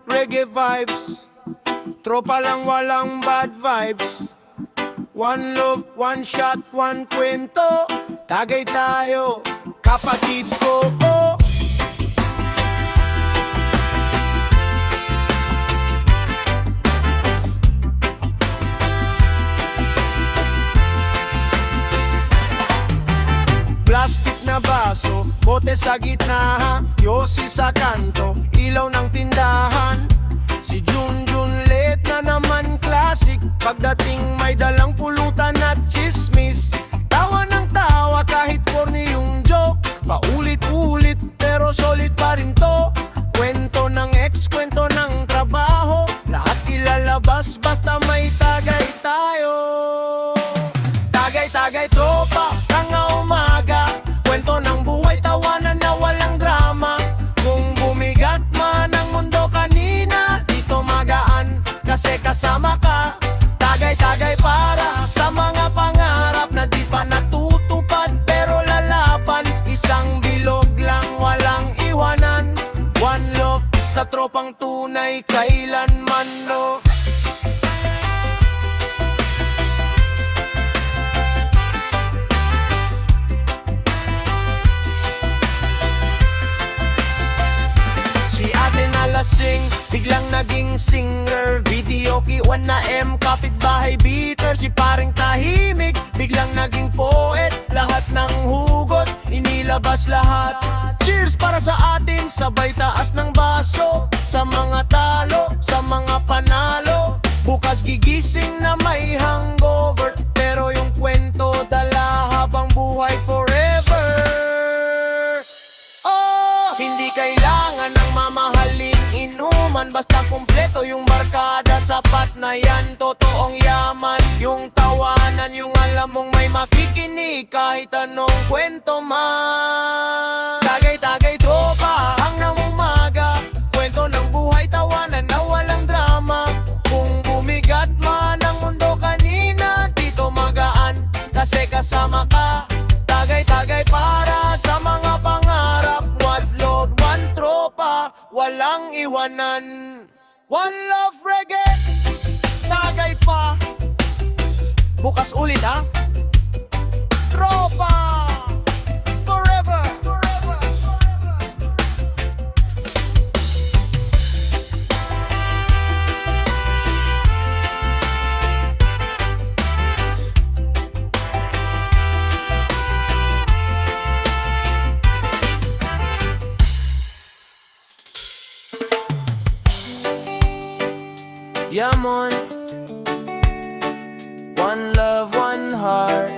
reggae vibes. Tropa lang walang bad vibes. One love, one shot, one kwento. Tagay tayo, kapatid ko, oh. Plastic na baso, bote sa gitna, yosi sa kanto, ilaw ng tindahan. Si Junjun late na naman classic. Pagdating may dalang pulutan at chismis. Tawa ng tawa kahit corny yung joke. Paulit-ulit pero solid pa rin to. Kwento ng ex, kwento ng trabaho. Lahat ilalabas basta may tagay tayo. Tagay-tagay tropa, tanga umaga. Kwento ng buhay, tawanan na walang drama. Kung bumigat man ang mundo kanina, dito magaan kasi kasama ka. Tagay-tagay para sa mga pangarap na di pa natutupad pero lalaban. Isang bilog lang walang iwanan. One love sa tropang tunay kailanman, no. Si ate na lasing, biglang naging singer. Video kiwan na M, kapitbahay beater. Si paring tahimik, biglang naging poet. Lahat ng hugot, inilabas lahat. Cheers para sa atin, sabay taas ng baso. Sa mga talo, sa mga panalo. Bukas gigising na may hangover, pero yung kwento dala habang buhay forever. Oh, hindi kailangan ng mamahaling inuman, basta kumpleto yung barkada, sapat na yan. Totoong yaman, yung tawanan, yung alam mong may makikinig kahit anong kwento man. Tagay-tagay tropa, hanggang umaga. Kwento ng buhay, tawanan na walang drama. Kung bumigat man ang mundo kanina, dito magaan kasi kasama ka. Tagay-tagay para sa mga pangarap. One love, one tropa, walang iwanan. One love reggae, tagay pa. Bukas ulit ha. Tropa, forever. Yamon, one love, one heart.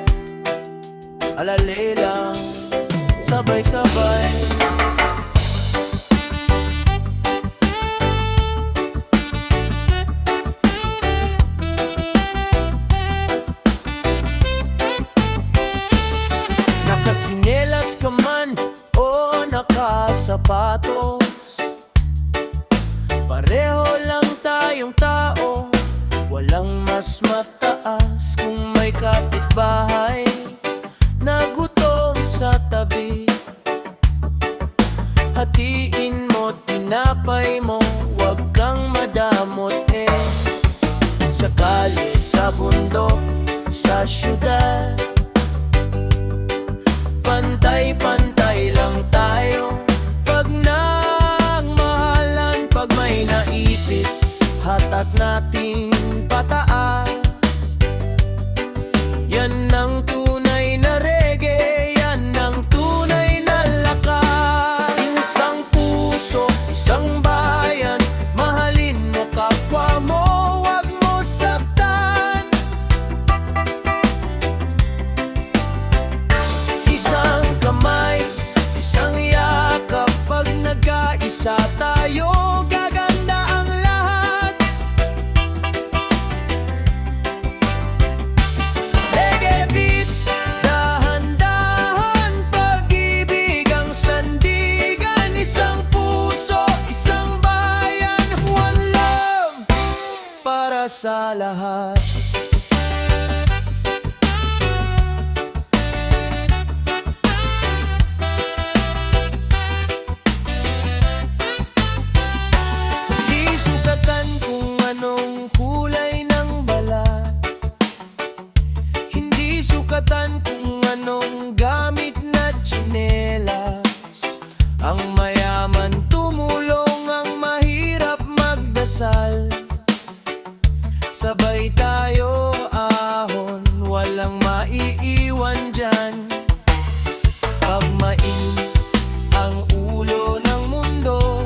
Alale lang, sabay-sabay. Nakatsinelas ka man o nakasapatos, pareho lang tayong tao. Walang mas mataas kung may kapitbahay na gutom sa tabi. Hatiin mo, tinapay mo, wag kang madamot sa kalye, sa bundok, sa syudad. Pantay-pantay lang tayo. Pag nagmahalan, pag may naipit, hatak natin pataas. Yan ang tunay na reggae, yan ang tunay na lakas. Isang puso, isang bayan, mahalin mo kapwa mo, wag mo saktan. Isang kamay, isang yakap, pag nag-aisa tayo, gaganda ang lahat. Reggae beat, dahan-dahan, pag-ibig ang sandigan. Isang puso, isang bayan, one love para sa lahat. Di dasal. Sabay tayo ahon, walang maiiwan dyan. Pagmain ang ulo ng mundo,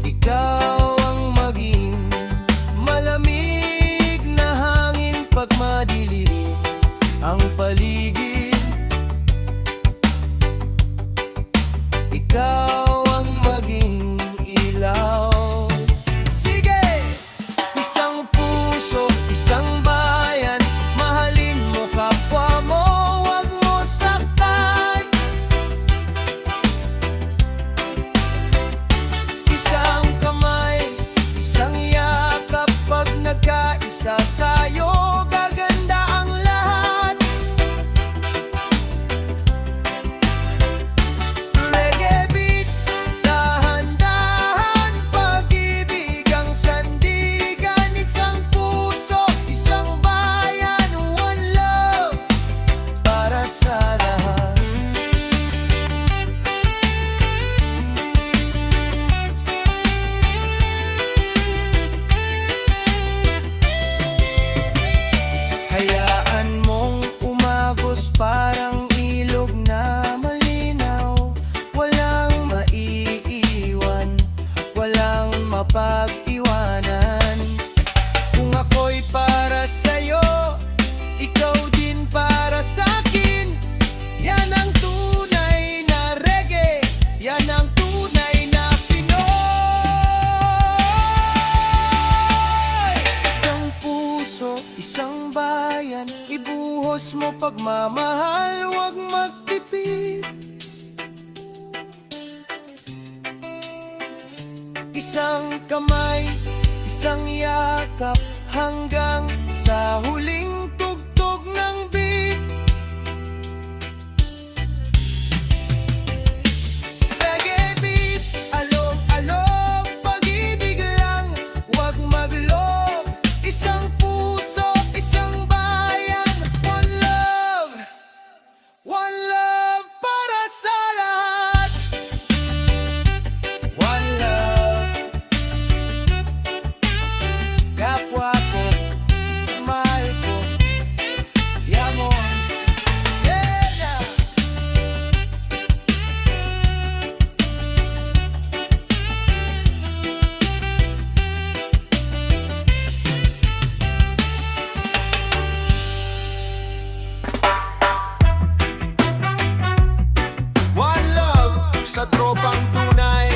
ikaw ang maging malamig na hangin pag madilim ang paligid. Ikaw ang maging ilaw. Sige! Isang puso, isang bayan, mahalin mo kapwa mo, huwag mo saktan. Isang kamay, isang yakap, pag nagkaisa tayo, gaganda ang lahat. Reggae beat, dahan-dahan, pag-ibig ang sandigan. Isang puso, isang bayan, one love para sa lahat. Hayaan mong umagos parang ilog na malinaw, walang maiiwan, walang mapag-iwanan. Kung ako'y para sa'yo, ikaw din para sa'kin. Yan ang tunay na reggae, yan ang tunay na Pinoy. Isang puso, isang bayan, ibuhos mo pagmamahal, huwag magtipid. Isang kamay, isang yakap, hanggang sa huling tugtog ng beat. Reggae beat, alog-alog, pag-ibig lang, huwag maglog. Isang puso, isang bayan, one love para sa lahat. One love, kapwa ko, mahal ko, yamon, yeah. One love sa tropang tunay.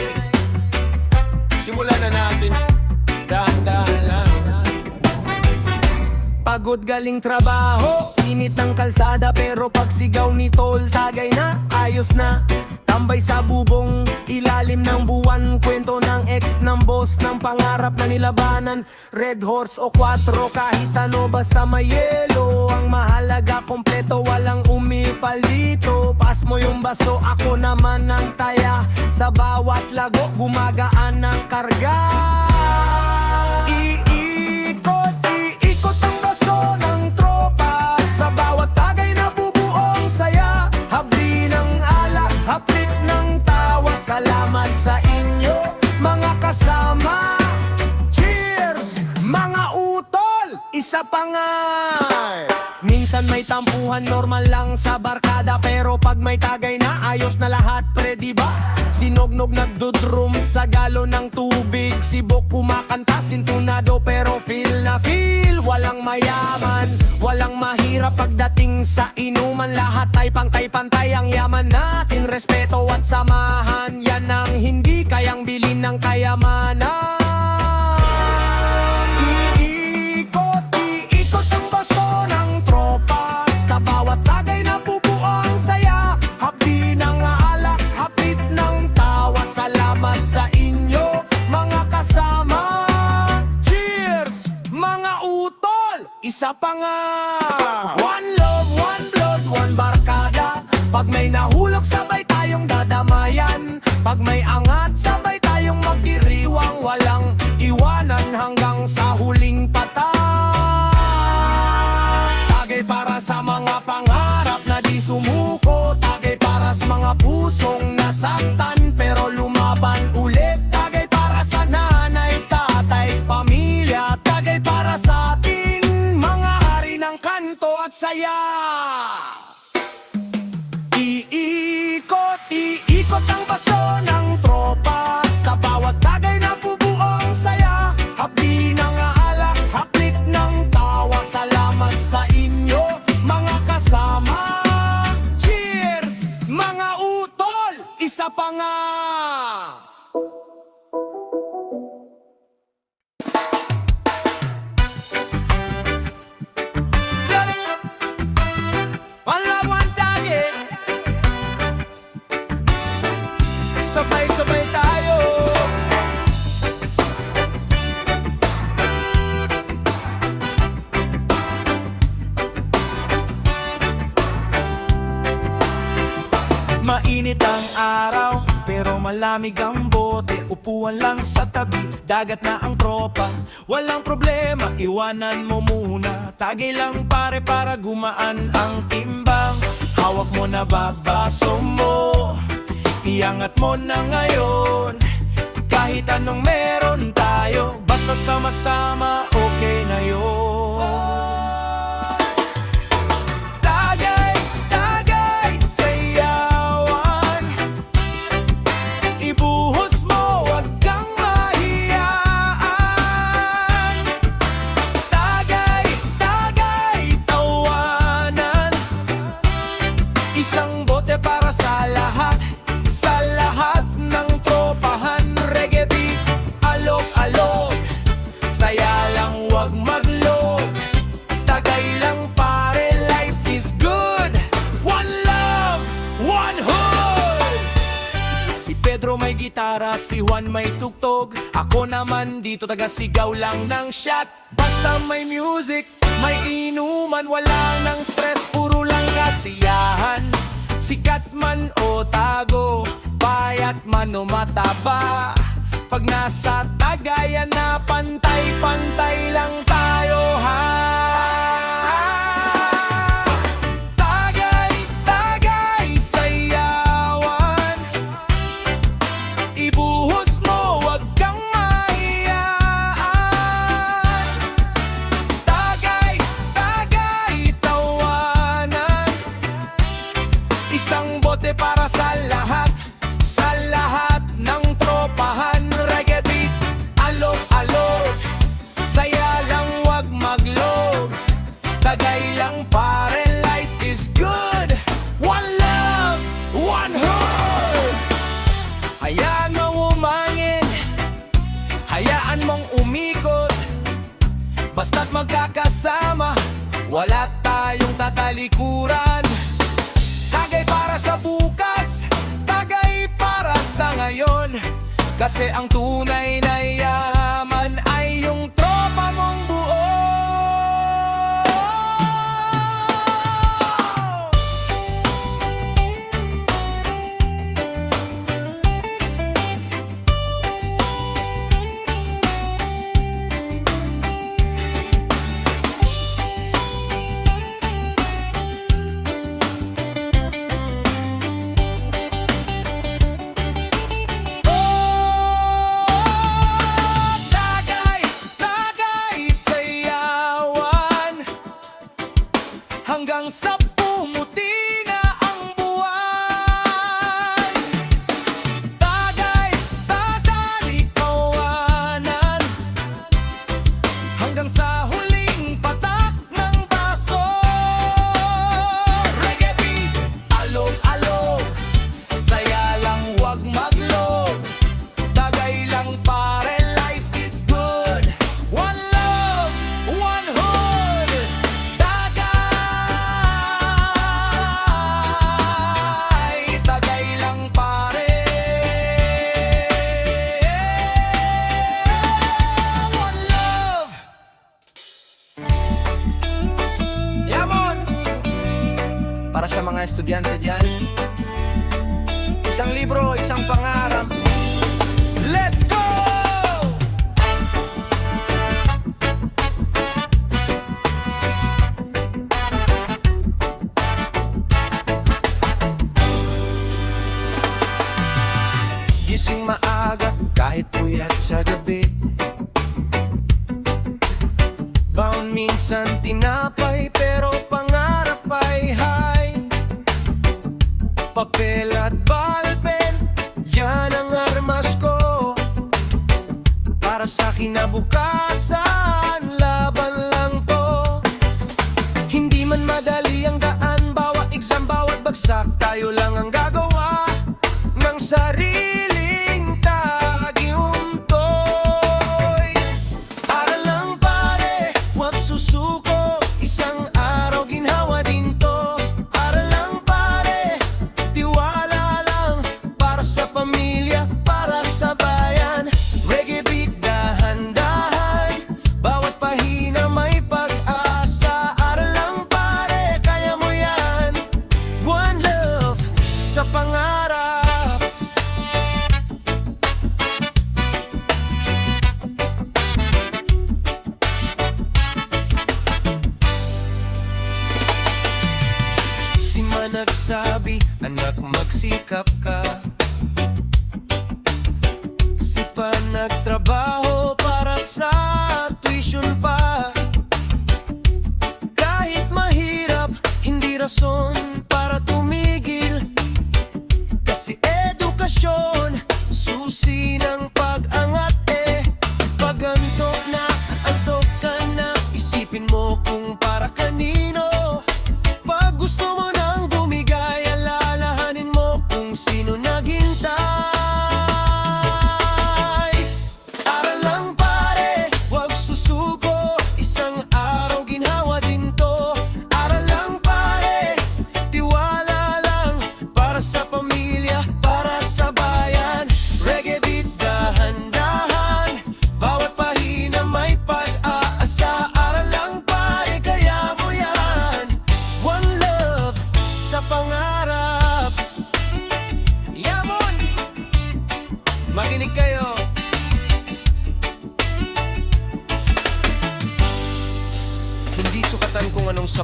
Simulan na natin, dahan-dahan lang. Pagod galing trabaho, init ng kalsada, pero pag sigaw ni Tol, tagay na, ayos na. Tambay sa bubong, ilalim ng buwan, kwento ng ex ng boss, ng pangarap na nilabanan. Red horse o 4, kahit ano basta may yelo. Ang mahalaga kompleto, walang umipal dito. Pas mo yung baso, ako naman ang taya. Sa bawat lago, gumagaan ng karga. Iikot ang baso ng tropa. Sa bawat tagay na bubuong saya. Habdi ng alak, hapit ng tawa. Salamat sa inyo, mga kasama. Cheers, mga utol. Isa pa nga. Minsan may tampuhan, normal lang sa barkada, pero pag may tagay na, ayos na lahat, pre, diba? Sinognog nagdudrum sa galon ng tubig. Sibok kumakanta, sintunado pero feel na feel. Walang mayaman, walang mahirap pagdating sa inuman. Lahat ay pantay-pantay ang yaman natin. Respeto at samahan, yan ang hindi kayang bilhin ng kayamanan. Iikot ang baso ng tropa. Sa bawat tagay na bubuo ang saya. Habdi ng alak, hapit ng tawa. Salamat sa inyo, mga kasama. Cheers, mga utol. Isa pa nga. One love, one blood, one barkada. Pag may nahulog, sabay tayong dadamayan. Pag may angat, sabay tayong magdiriwang. Walang iwanan hanggang sa huling patay. Tagay para sa mga pangarap na di sumuko. Tagay para sa mga pusong nasaktan pero lumaban ulit. Tagay para sa malamig ang bote, upuan lang sa tabi, dagat na ang tropa. Walang problema, iwanan mo muna, tagay lang pare para gumaan ang timbang. Hawak mo na babaso mo, iangat mo na ngayon. Kahit anong meron tayo, basta sama-sama okay na yun. Tagay, tagay, sayawan, ibuhos mo, wag kang mahiyaan. Tagay, tagay, tawanan, isang bote para sa lahat ng tropahan. Reggae beat, alog-alog, saya lang wag maglog. Tagay lang pare, life is good. One love, one hood. Si Pedro may gitara, si Juan may tugtog, ako naman dito taga-sigaw lang ng shot. Basta may music, may inuman, wala nang stress, puro lang kasiyahan. Sikat man o tago, payat man o mataba, pag nasa Tagayan na pantay-pantay lang tayo, ha? Tagay, tagay, sayawan, ibuhos mo, wag kang mahiyaan. Tagay, tagay, tawanan, isang bote para sa lahat ng tropahan. Reggae beat, alog-alog, saya lang wag maglog. Tagay lang pare, life is good. One love, one hood. Hayaan mong umangin, hayaan mong umikot, basta't magkakasama, wala tayong tatalikuran. Tagay para sa bukas, tagay para sa ngayon, kasi ang tunay na yaman ay yung tropa mong buo. Hanggang sa pumuti na ang buwan. Tagay, tatalikawanan, hanggang sa huling patak ng baso. Reggae beat, alog-alog, saya lang wag maglog. Tagay lang pare, life is good. One love, one hood. Tagay lang pare, one love. Yamon! Para sa mga estudyante diyan, isang libro, isang pangarap. Let's go! Gising maaga kahit puyat sa gabi, baon minsan tinapay pero pangarap ay high. Papel at ballpen, yan ang armas ko, para sa kinabukasan, laban lang to. Hindi man madali ang daan, bawat exam, bawat bagsak, tayo lang ang gagawa ng sariling tagiuntoy. Aral lang pare, wag susuko, isang araw ginhawa din to. Aral lang pare, tiwala lang, para sa pamilya, para sa bayan. Reggae beat, dahan-dahan, bawat pahina may pag-asa. Aral lang pare, kaya mo yan. One love, sa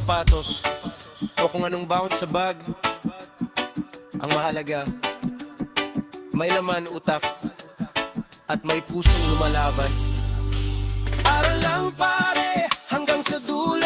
sapatos o kung anong bawat sa bag. Ang mahalaga, may laman utak at may pusong lumalaban. Aral lang pare hanggang sa dulo.